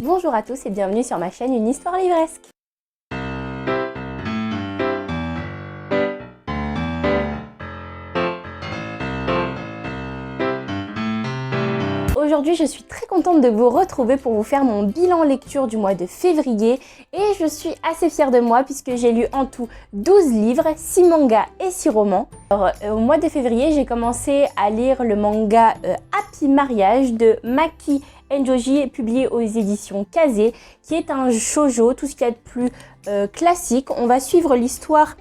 Bonjour à tous et bienvenue sur ma chaîne Une Histoire Livresque. Aujourd'hui, je suis très contente de vous retrouver pour vous faire mon bilan lecture du mois de février et je suis assez fière de moi puisque j'ai lu en tout 12 livres, 6 mangas et 6 romans. Alors, au mois de février, j'ai commencé à lire le manga Happy Mariage de Maki Enjoji, publié aux éditions Kazé, qui est un shoujo, tout ce qui est de plus classique. On va suivre l'histoire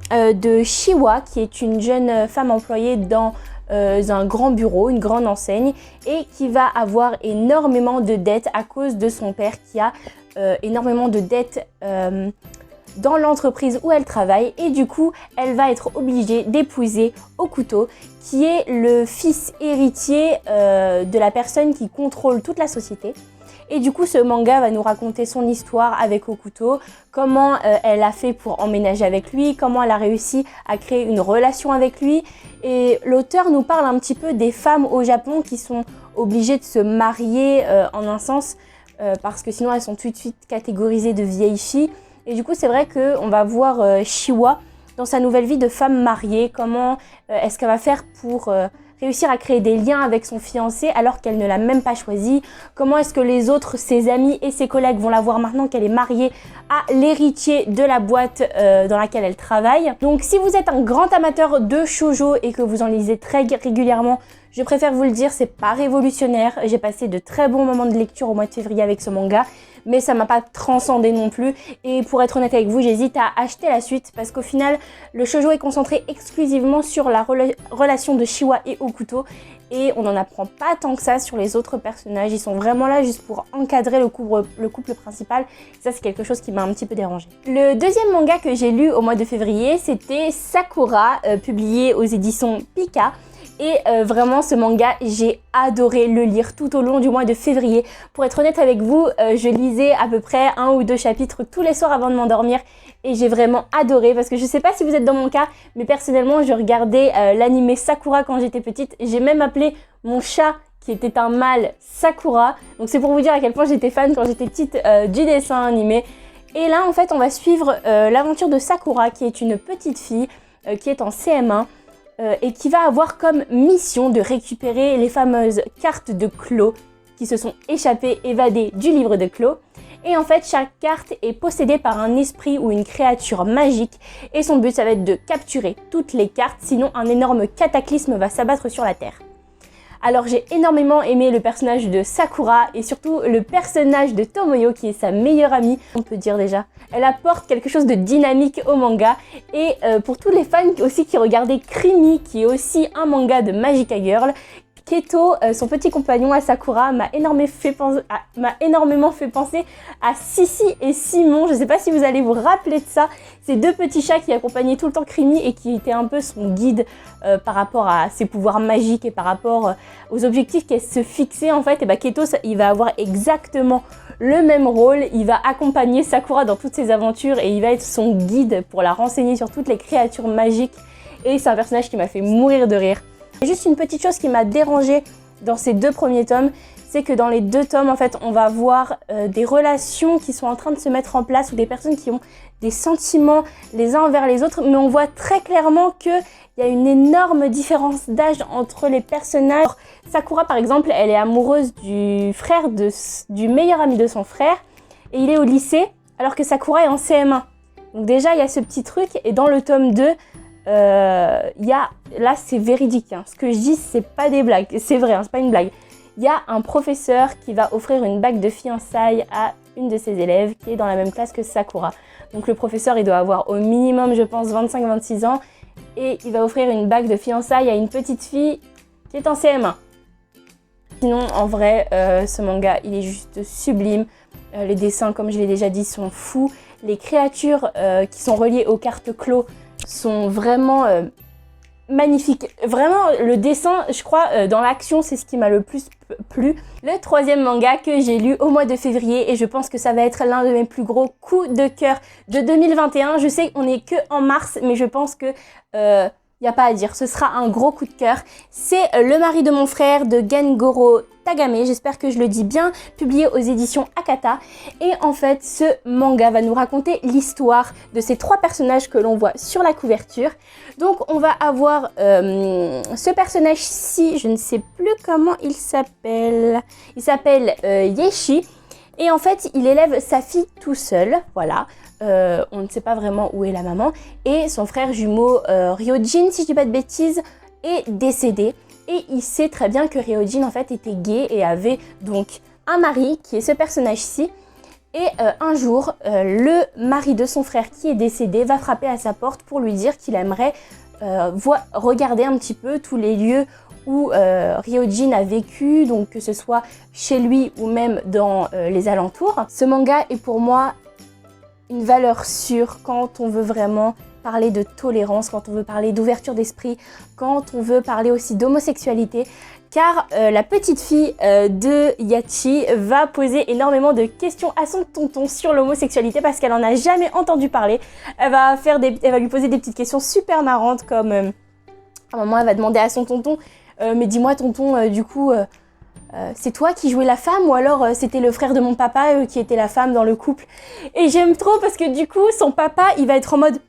de Shiwa, qui est une jeune femme employée dans un grand bureau, une grande enseigne, et qui va avoir énormément de dettes à cause de son père qui a énormément de dettes dans l'entreprise où elle travaille, et du coup elle va être obligée d'épouser Okuto, qui est le fils héritier de la personne qui contrôle toute la société. Et du coup, ce manga va nous raconter son histoire avec Okuto, comment elle a fait pour emménager avec lui, comment elle a réussi à créer une relation avec lui. Et l'auteur nous parle un petit peu des femmes au Japon qui sont obligées de se marier en un sens, parce que sinon elles sont tout de suite catégorisées de vieilles filles. Et du coup, c'est vrai qu'on va voir Shiwa dans sa nouvelle vie de femme mariée, comment est-ce qu'elle va faire pour réussir à créer des liens avec son fiancé alors qu'elle ne l'a même pas choisi. Comment est-ce que les autres, ses amis et ses collègues vont la voir maintenant qu'elle est mariée à l'héritier de la boîte dans laquelle elle travaille. Donc si vous êtes un grand amateur de shoujo et que vous en lisez très régulièrement, je préfère vous le dire, c'est pas révolutionnaire. J'ai passé de très bons moments de lecture au mois de février avec ce manga, mais ça m'a pas transcendé non plus. Et pour être honnête avec vous, j'hésite à acheter la suite parce qu'au final, le shoujo est concentré exclusivement sur la relation de Shiwa et Okuto. Et on n'en apprend pas tant que ça sur les autres personnages. Ils sont vraiment là juste pour encadrer le couple principal. Ça, c'est quelque chose qui m'a un petit peu dérangée. Le deuxième manga que j'ai lu au mois de février, c'était Sakura, publié aux éditions Pika. Et vraiment, ce manga, j'ai adoré le lire tout au long du mois de février. Pour être honnête avec vous, je lisais à peu près 1 ou 2 chapitres tous les soirs avant de m'endormir. Et j'ai vraiment adoré parce que je sais pas si vous êtes dans mon cas, mais personnellement, je regardais l'anime Sakura quand j'étais petite. J'ai même appelé mon chat, qui était un mâle, Sakura. Donc c'est pour vous dire à quel point j'étais fan quand j'étais petite du dessin animé. Et là, en fait, on va suivre l'aventure de Sakura, qui est une petite fille qui est en CM1. Et qui va avoir comme mission de récupérer les fameuses cartes de Clos qui se sont évadées du livre de Clos. Et en fait, chaque carte est possédée par un esprit ou une créature magique. Et son but, ça va être de capturer toutes les cartes, sinon un énorme cataclysme va s'abattre sur la Terre. Alors j'ai énormément aimé le personnage de Sakura et surtout le personnage de Tomoyo qui est sa meilleure amie, on peut dire déjà. Elle apporte quelque chose de dynamique au manga et pour tous les fans aussi qui regardaient Creamy, qui est aussi un manga de Magica Girl, Keto, son petit compagnon à Sakura, m'a énormément fait penser à Sissi et Simon. Je ne sais pas si vous allez vous rappeler de ça. Ces deux petits chats qui accompagnaient tout le temps Creamy et qui étaient un peu son guide par rapport à ses pouvoirs magiques et par rapport aux objectifs qu'elle se fixait en fait. Et bah Keto, il va avoir exactement le même rôle. Il va accompagner Sakura dans toutes ses aventures et il va être son guide pour la renseigner sur toutes les créatures magiques. Et c'est un personnage qui m'a fait mourir de rire. Juste une petite chose qui m'a dérangée dans ces 2 premiers tomes, c'est que dans les 2 tomes, en fait, on va voir des relations qui sont en train de se mettre en place ou des personnes qui ont des sentiments les uns envers les autres, mais on voit très clairement qu'il y a une énorme différence d'âge entre les personnages. Alors, Sakura, par exemple, elle est amoureuse du frère du meilleur ami de son frère et il est au lycée, alors que Sakura est en CM1. Donc déjà, il y a ce petit truc et dans le tome 2, là c'est véridique, hein. Ce que je dis c'est pas des blagues, c'est vrai, hein, c'est pas une blague. Il y a un professeur qui va offrir une bague de fiançailles à une de ses élèves qui est dans la même classe que Sakura. Donc le professeur il doit avoir au minimum je pense 25-26 ans et il va offrir une bague de fiançailles à une petite fille qui est en CM1. Sinon en vrai ce manga il est juste sublime, les dessins comme je l'ai déjà dit sont fous, les créatures qui sont reliées aux cartes Clos sont vraiment magnifiques. Vraiment, le dessin, je crois, dans l'action, c'est ce qui m'a le plus plu. Le troisième manga que j'ai lu au mois de février, et je pense que ça va être l'un de mes plus gros coups de cœur de 2021. Je sais qu'on n'est que en mars, mais je pense que il n'y a pas à dire, ce sera un gros coup de cœur. C'est Le mari de mon frère de Gengoro Tagame, j'espère que je le dis bien, publié aux éditions Akata. Et en fait, ce manga va nous raconter l'histoire de ces 3 personnages que l'on voit sur la couverture. Donc on va avoir ce personnage-ci, je ne sais plus comment il s'appelle. Il s'appelle Yeshi. Et en fait, il élève sa fille tout seul, voilà. On ne sait pas vraiment où est la maman. Et son frère jumeau Ryojin, si je dis pas de bêtises, est décédé. Et il sait très bien que Ryojin en fait était gay et avait donc un mari qui est ce personnage-ci. Et un jour, le mari de son frère qui est décédé va frapper à sa porte pour lui dire qu'il aimerait regarder un petit peu tous les lieux où Ryojin a vécu, donc que ce soit chez lui ou même dans les alentours. Ce manga est pour moi une valeur sûre quand on veut vraiment parler de tolérance, quand on veut parler d'ouverture d'esprit, quand on veut parler aussi d'homosexualité, car la petite fille de Yachi va poser énormément de questions à son tonton sur l'homosexualité parce qu'elle en a jamais entendu parler. Elle va lui poser des petites questions super marrantes comme à un moment elle va demander à son tonton mais dis-moi tonton, du coup c'est toi qui jouais la femme ou alors c'était le frère de mon papa qui était la femme dans le couple. Et j'aime trop parce que du coup son papa il va être en mode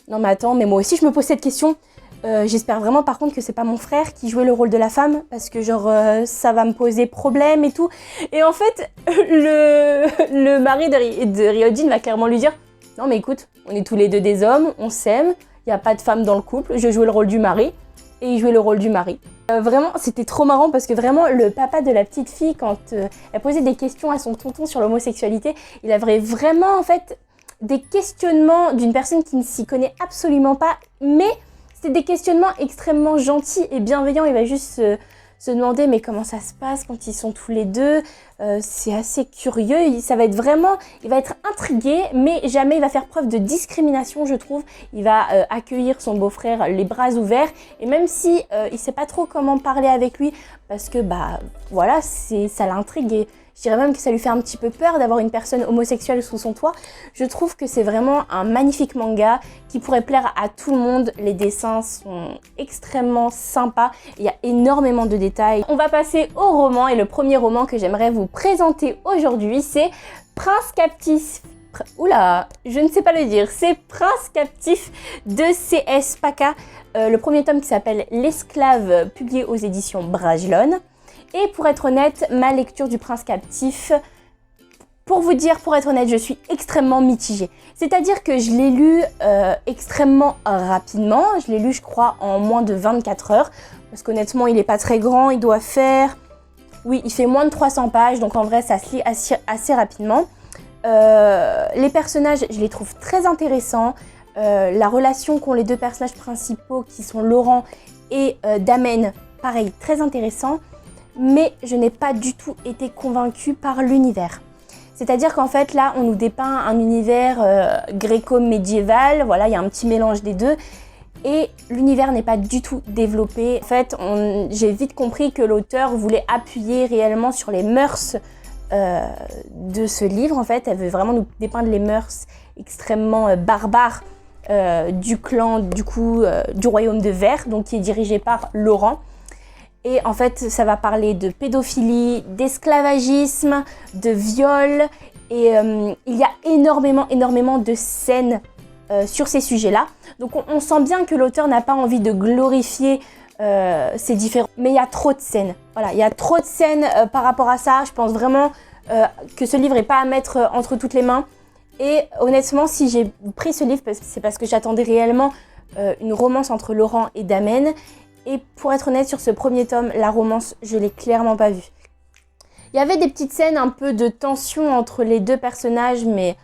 non mais attends, mais moi aussi je me pose cette question. J'espère vraiment par contre que c'est pas mon frère qui jouait le rôle de la femme parce que genre ça va me poser problème et tout. Et en fait le mari de Ryojin va clairement lui dire non mais écoute, on est tous les deux des hommes, on s'aime, il n'y a pas de femme dans le couple, je jouais le rôle du mari et il jouait le rôle du mari. Vraiment c'était trop marrant parce que vraiment le papa de la petite fille quand elle posait des questions à son tonton sur l'homosexualité, il avait vraiment en fait des questionnements d'une personne qui ne s'y connaît absolument pas, mais c'est des questionnements extrêmement gentils et bienveillants. Il va juste se demander mais comment ça se passe quand ils sont tous les deux. C'est assez curieux, il va être intrigué, mais jamais il va faire preuve de discrimination, je trouve. Il va accueillir son beau-frère les bras ouverts, et même si il sait pas trop comment parler avec lui, parce que bah voilà, ça l'intrigue et je dirais même que ça lui fait un petit peu peur d'avoir une personne homosexuelle sous son toit. Je trouve que c'est vraiment un magnifique manga qui pourrait plaire à tout le monde. Les dessins sont extrêmement sympas. Il y a énormément de détails. On va passer au roman et le premier roman que j'aimerais vous présenter aujourd'hui, c'est Prince Captif. Oula, je ne sais pas le dire. C'est Prince Captif de C.S. Paka. Le premier tome qui s'appelle L'esclave, publié aux éditions Brajlon. Et pour être honnête, ma lecture du Prince Captif, pour être honnête, je suis extrêmement mitigée. C'est-à-dire que je l'ai lu extrêmement rapidement. Je l'ai lu, je crois, en moins de 24 heures. Parce qu'honnêtement, il n'est pas très grand. Il doit faire... Oui, il fait moins de 300 pages. Donc en vrai, ça se lit assez rapidement. Les personnages, je les trouve très intéressants. La relation qu'ont les deux personnages principaux, qui sont Laurent et Damen, pareil, très intéressant. Mais je n'ai pas du tout été convaincue par l'univers. C'est-à-dire qu'en fait, là, on nous dépeint un univers gréco-médiéval. Voilà, il y a un petit mélange des deux. Et l'univers n'est pas du tout développé. En fait, j'ai vite compris que l'auteur voulait appuyer réellement sur les mœurs de ce livre. En fait, elle veut vraiment nous dépeindre les mœurs extrêmement barbares du clan, du royaume de Ver, donc qui est dirigé par Laurent. Et en fait, ça va parler de pédophilie, d'esclavagisme, de viol. Et il y a énormément de scènes sur ces sujets-là. Donc on sent bien que l'auteur n'a pas envie de glorifier ces différents... Mais il y a trop de scènes. Voilà, il y a trop de scènes par rapport à ça. Je pense vraiment que ce livre n'est pas à mettre entre toutes les mains. Et honnêtement, si j'ai pris ce livre, c'est parce que j'attendais réellement une romance entre Laurent et Damen. Et pour être honnête, sur ce premier tome, la romance, je l'ai clairement pas vue. Il y avait des petites scènes un peu de tension entre les deux personnages, mais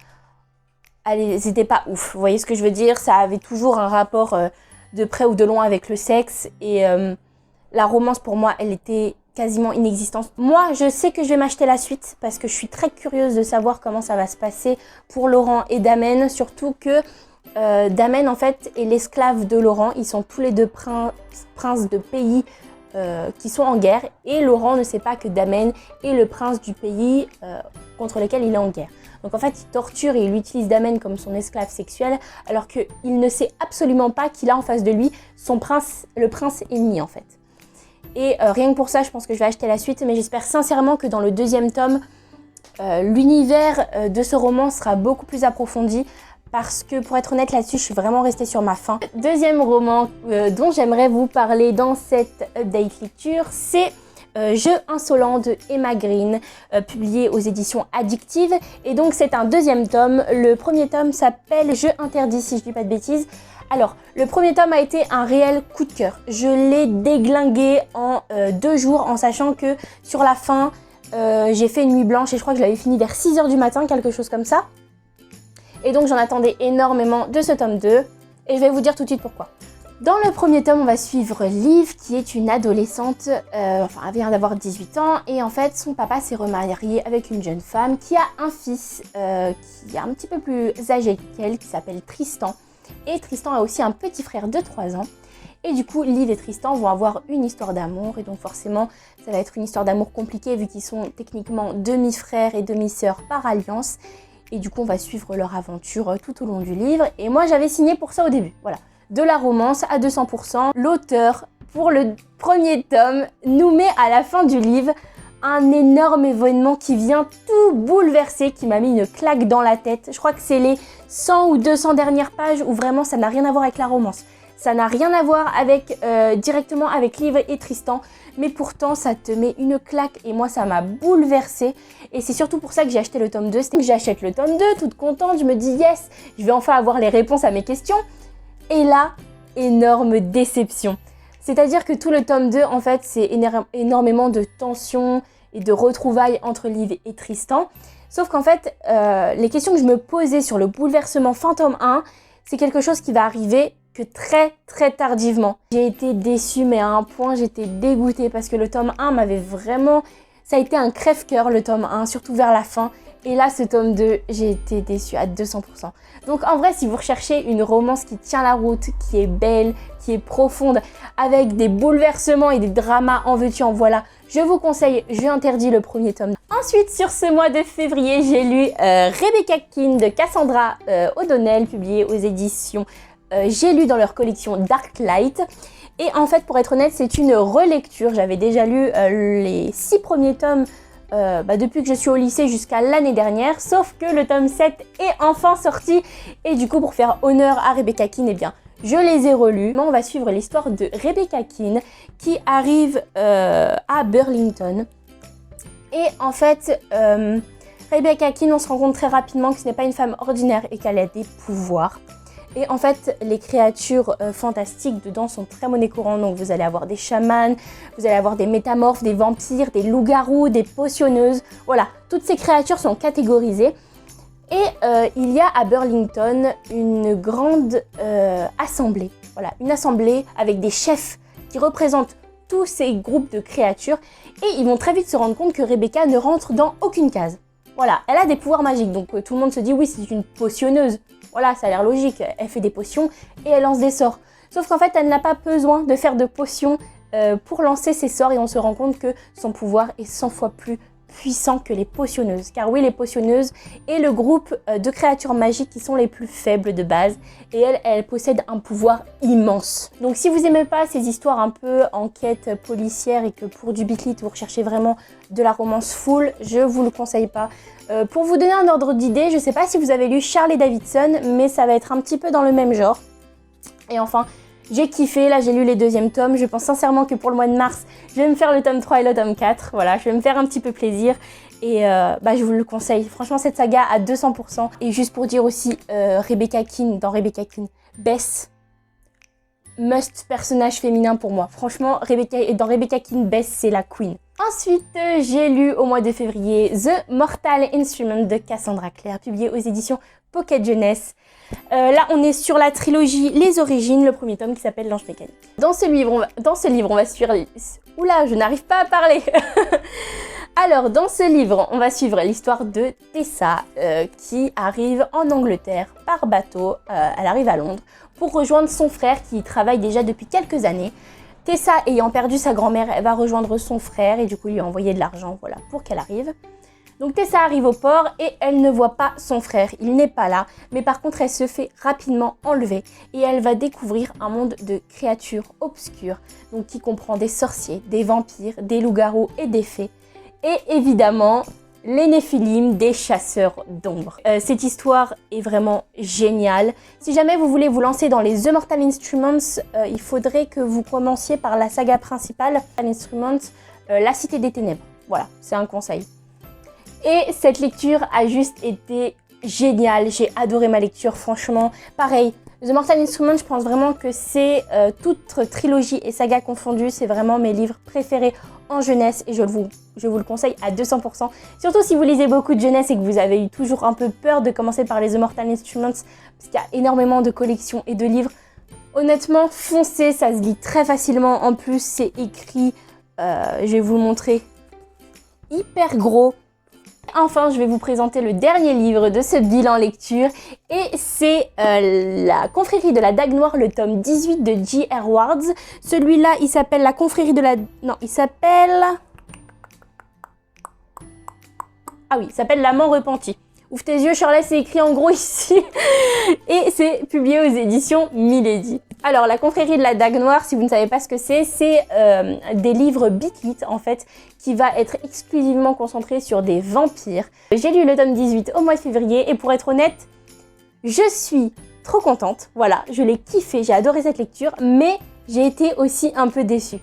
elles n'étaient pas ouf. Vous voyez ce que je veux dire? Ça avait toujours un rapport de près ou de loin avec le sexe. Et la romance, pour moi, elle était quasiment inexistante. Moi, je sais que je vais m'acheter la suite parce que je suis très curieuse de savoir comment ça va se passer pour Laurent et Damen. Surtout que Damen, en fait, est l'esclave de Laurent. Ils sont tous les deux princes de pays qui sont en guerre. Et Laurent ne sait pas que Damen est le prince du pays contre lequel il est en guerre. Donc en fait, il torture et il utilise Damen comme son esclave sexuel, alors qu'il ne sait absolument pas qu'il a en face de lui le prince ennemi en fait. Et rien que pour ça, je pense que je vais acheter la suite, mais j'espère sincèrement que dans le deuxième tome, l'univers de ce roman sera beaucoup plus approfondi. Parce que pour être honnête là-dessus, je suis vraiment restée sur ma faim. Deuxième roman dont j'aimerais vous parler dans cette update lecture, c'est Jeu insolent de Emma Green, publié aux éditions Addictive. Et donc c'est un deuxième tome. Le premier tome s'appelle Jeu interdit, si je dis pas de bêtises. Alors, le premier tome a été un réel coup de cœur. Je l'ai déglingué en 2 jours, en sachant que sur la fin, j'ai fait une nuit blanche et je crois que je l'avais fini vers 6 h du matin, quelque chose comme ça. Et donc j'en attendais énormément de ce tome 2 et je vais vous dire tout de suite pourquoi. Dans le premier tome, on va suivre Liv qui est une adolescente, elle vient d'avoir 18 ans et en fait son papa s'est remarié avec une jeune femme qui a un fils qui est un petit peu plus âgé qu'elle, qui s'appelle Tristan. Et Tristan a aussi un petit frère de 3 ans. Et du coup, Liv et Tristan vont avoir une histoire d'amour et donc forcément ça va être une histoire d'amour compliquée vu qu'ils sont techniquement demi-frères et demi-sœurs par alliance. Et du coup, on va suivre leur aventure tout au long du livre. Et moi, j'avais signé pour ça au début. Voilà, de la romance à 200%. L'auteur, pour le premier tome, nous met à la fin du livre un énorme événement qui vient tout bouleverser, qui m'a mis une claque dans la tête. Je crois que c'est les 100 ou 200 dernières pages où vraiment ça n'a rien à voir avec la romance. Ça n'a rien à voir avec directement avec Liv et Tristan, mais pourtant ça te met une claque et moi ça m'a bouleversée. Et c'est surtout pour ça que j'ai acheté le tome 2. C'était que j'achète le tome 2, toute contente, je me dis yes, je vais enfin avoir les réponses à mes questions. Et là, énorme déception. C'est-à-dire que tout le tome 2, en fait, c'est énormément de tension et de retrouvailles entre Liv et Tristan. Sauf qu'en fait, les questions que je me posais sur le bouleversement fin tome 1, c'est quelque chose qui va arriver que très tardivement. J'ai été déçue, mais à un point, j'étais dégoûtée parce que le tome 1 m'avait vraiment... Ça a été un crève-cœur le tome 1, surtout vers la fin. Et là, ce tome 2, j'ai été déçue à 200%. Donc en vrai, si vous recherchez une romance qui tient la route, qui est belle, qui est profonde, avec des bouleversements et des dramas en veux-tu en voilà, je vous conseille Jeu interdit, le premier tome. Ensuite, sur ce mois de février, j'ai lu Rebecca Keane de Cassandra O'Donnell, publié aux éditions J'ai lu dans leur collection Dark Light. Et en fait, pour être honnête, c'est une relecture. J'avais déjà lu les 6 premiers tomes depuis que je suis au lycée jusqu'à l'année dernière. Sauf que le tome 7 est enfin sorti. Et du coup, pour faire honneur à Rebecca Keane, eh bien, je les ai relus. On va suivre l'histoire de Rebecca Keane qui arrive à Burlington. Et en fait, Rebecca Keane, on se rend compte très rapidement que ce n'est pas une femme ordinaire et qu'elle a des pouvoirs. Et en fait, les créatures fantastiques dedans sont très monnaie courante. Donc vous allez avoir des chamans, vous allez avoir des métamorphes, des vampires, des loups-garous, des potionneuses. Voilà, toutes ces créatures sont catégorisées. Et il y a à Burlington une grande assemblée. Voilà, une assemblée avec des chefs qui représentent tous ces groupes de créatures. Et ils vont très vite se rendre compte que Rebecca ne rentre dans aucune case. Voilà, elle a des pouvoirs magiques. Donc tout le monde se dit oui, c'est une potionneuse. Voilà, ça a l'air logique, elle fait des potions et elle lance des sorts. Sauf qu'en fait, elle n'a pas besoin de faire de potions pour lancer ses sorts et on se rend compte que son pouvoir est 100 fois plus puissant que les potionneuses. Car oui, les potionneuses est le groupe de créatures magiques qui sont les plus faibles de base et elle possède un pouvoir immense. Donc si vous n'aimez pas ces histoires un peu enquête policière et que pour du beat lit vous recherchez vraiment de la romance full, je vous le conseille pas. Pour vous donner un ordre d'idée, je sais pas si vous avez lu Charlie Davidson, mais ça va être un petit peu dans le même genre. Et enfin, j'ai kiffé, là j'ai lu les 2e tomes, je pense sincèrement que pour le mois de mars, je vais me faire le tome 3 et le tome 4, voilà, je vais me faire un petit peu plaisir. Et je vous le conseille, franchement cette saga à 200%. Et juste pour dire aussi, Rebecca Keane, dans Rebecca Keane, Bess, must personnage féminin pour moi. Franchement, dans Rebecca Keane, Bess c'est la queen. Ensuite, j'ai lu au mois de février The Mortal Instrument de Cassandra Clare, publié aux éditions Pocket Jeunesse. Là, on est sur la trilogie Les Origines, le premier tome qui s'appelle L'Ange Mécanique. Dans ce livre, on va suivre... Oula, je n'arrive pas à parler. Alors, dans ce livre, on va suivre l'histoire de Tessa qui arrive en Angleterre par bateau. Elle arrive à Londres pour rejoindre son frère qui y travaille déjà depuis quelques années. Tessa ayant perdu sa grand-mère, elle va rejoindre son frère et du coup lui envoyer de l'argent, voilà, pour qu'elle arrive. Donc Tessa arrive au port et elle ne voit pas son frère, il n'est pas là, mais par contre elle se fait rapidement enlever et elle va découvrir un monde de créatures obscures, donc qui comprend des sorciers, des vampires, des loups-garous et des fées, et évidemment les Néphilim, des chasseurs d'ombre. Cette histoire est vraiment géniale. Si jamais vous voulez vous lancer dans les The Mortal Instruments, il faudrait que vous commenciez par la saga principale, Mortal Instruments, La Cité des Ténèbres. Voilà, c'est un conseil. Et cette lecture a juste été géniale, j'ai adoré ma lecture, franchement. Pareil, The Mortal Instruments, je pense vraiment que c'est toute trilogie et saga confondue, c'est vraiment mes livres préférés en jeunesse et je vous le conseille à 200%. Surtout si vous lisez beaucoup de jeunesse et que vous avez eu toujours un peu peur de commencer par les The Mortal Instruments, parce qu'il y a énormément de collections et de livres. Honnêtement, foncez, ça se lit très facilement. En plus, c'est écrit, je vais vous le montrer, hyper gros. Enfin, je vais vous présenter le dernier livre de ce bilan lecture et c'est La confrérie de la Dague Noire, le tome 18 de J.R. Wards. Celui-là, il s'appelle La confrérie de la... Non, il s'appelle... Ah oui, il s'appelle L'amant repenti. Ouvre tes yeux, Shirley, c'est écrit en gros ici. Et c'est publié aux éditions Milady. Alors, La confrérie de la Dague Noire, si vous ne savez pas ce que c'est des livres Beat en fait, qui va être exclusivement concentré sur des vampires. J'ai lu le tome 18 au mois de février et pour être honnête, je suis trop contente. Voilà, je l'ai kiffé, j'ai adoré cette lecture, mais j'ai été aussi un peu déçue.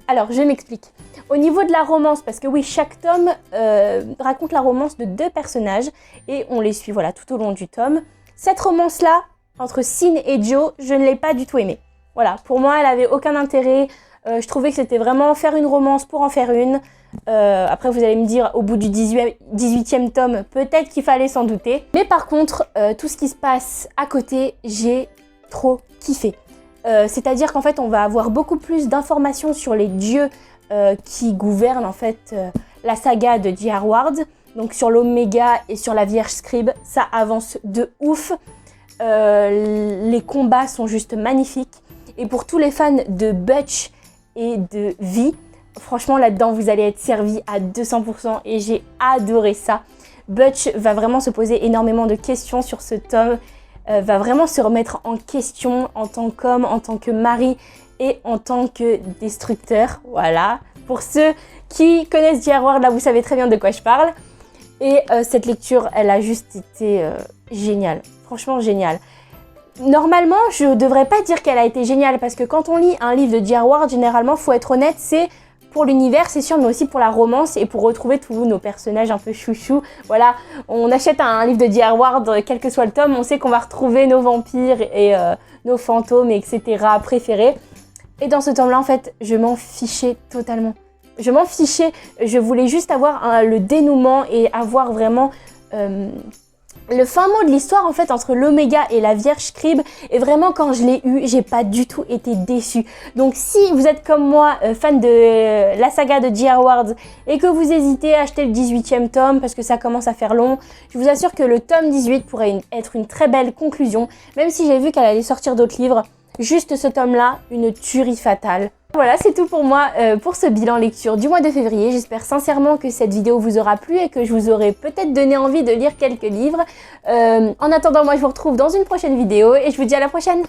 Alors, je m'explique. Au niveau de la romance, parce que oui, chaque tome raconte la romance de deux personnages et on les suit voilà, tout au long du tome. Cette romance-là, entre Sin et Joe, je ne l'ai pas du tout aimée. Voilà, pour moi, elle avait aucun intérêt. Je trouvais que c'était vraiment faire une romance pour en faire une. Après, vous allez me dire, au bout du 18e tome, peut-être qu'il fallait s'en douter. Mais par contre, tout ce qui se passe à côté, j'ai trop kiffé. C'est-à-dire qu'en fait, on va avoir beaucoup plus d'informations sur les dieux qui gouvernent en fait la saga de J.R. Ward. Donc sur l'Oméga et sur la Vierge Scribe, ça avance de ouf. Les combats sont juste magnifiques. Et pour tous les fans de Butch et de Vi, franchement là-dedans vous allez être servis à 200% et j'ai adoré ça. Butch va vraiment se poser énormément de questions sur ce tome, va vraiment se remettre en question en tant qu'homme, en tant que mari et en tant que destructeur. Voilà, pour ceux qui connaissent J.R. Ward, là vous savez très bien de quoi je parle. Et cette lecture, elle a juste été géniale, franchement géniale. Normalement, je ne devrais pas dire qu'elle a été géniale parce que quand on lit un livre de J.R. Ward, généralement, faut être honnête, c'est pour l'univers, c'est sûr, mais aussi pour la romance et pour retrouver tous nos personnages un peu chouchous. Voilà, on achète un livre de J.R. Ward, quel que soit le tome, on sait qu'on va retrouver nos vampires et nos fantômes, etc. préférés. Et dans ce tome-là, en fait, je m'en fichais totalement. Je m'en fichais, je voulais juste avoir le dénouement et avoir vraiment... le fin mot de l'histoire en fait entre l'Oméga et la Vierge Scribe, et vraiment quand je l'ai eu, j'ai pas du tout été déçue. Donc si vous êtes comme moi fan de la saga de J.R. Ward et que vous hésitez à acheter le 18e tome parce que ça commence à faire long, je vous assure que le tome 18 pourrait être une très belle conclusion, même si j'ai vu qu'elle allait sortir d'autres livres. Juste ce tome-là, une tuerie fatale. Voilà, c'est tout pour moi pour ce bilan lecture du mois de février. J'espère sincèrement que cette vidéo vous aura plu et que je vous aurai peut-être donné envie de lire quelques livres. En attendant, moi je vous retrouve dans une prochaine vidéo et je vous dis à la prochaine.